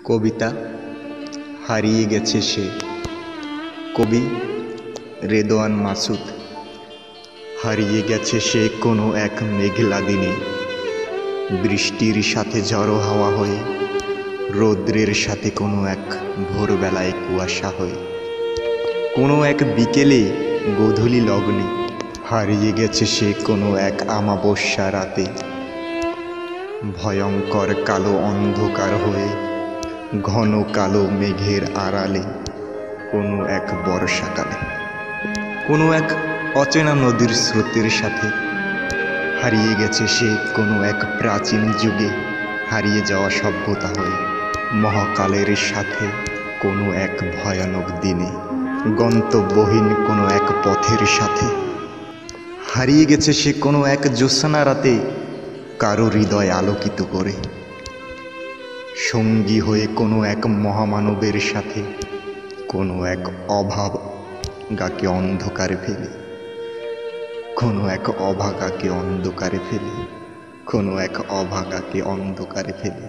কবিতা হারিয়ে গেছে সে। কবি রেদওয়ান মাসুদ। হারিয়ে গেছে সে কোনো এক মেঘলা দিনে, বৃষ্টির সাথে ঝড়ো হাওয়া হয়ে, রৌদ্রের সাথে কোনো এক ভোরবেলায় কুয়াশা হয়ে, কোনো এক বিকেলে গোধূলি লগ্নে। হারিয়ে গেছে সে কোনো এক আমাবস্যা রাতে, ভয়ঙ্কর কালো অন্ধকার হয়ে, ঘন কালো মেঘের আড়ালে, কোনো এক বর্ষাকালে, কোনো এক অচেনা নদীর স্রোতের সাথে। হারিয়ে গেছে সে কোনো এক প্রাচীন যুগে, হারিয়ে যাওয়া সভ্যতা হয়ে, মহাকালের সাথে কোনো এক ভয়ানক দিনে, গন্তব্যহীন কোনো এক পথের সাথে। হারিয়ে গেছে সে কোনো এক জ্যোৎস্না রাতে, কারো হৃদয় আলোকিত করে, সঙ্গী হয়ে কোনো এক মহামানবের সাথে, কোনো এক অভাগাকে অন্ধকারে ফেলে, কোনো এক অভাগাকে অন্ধকারে ফেলে, কোনো এক অভাগাকে অন্ধকারে ফেলে।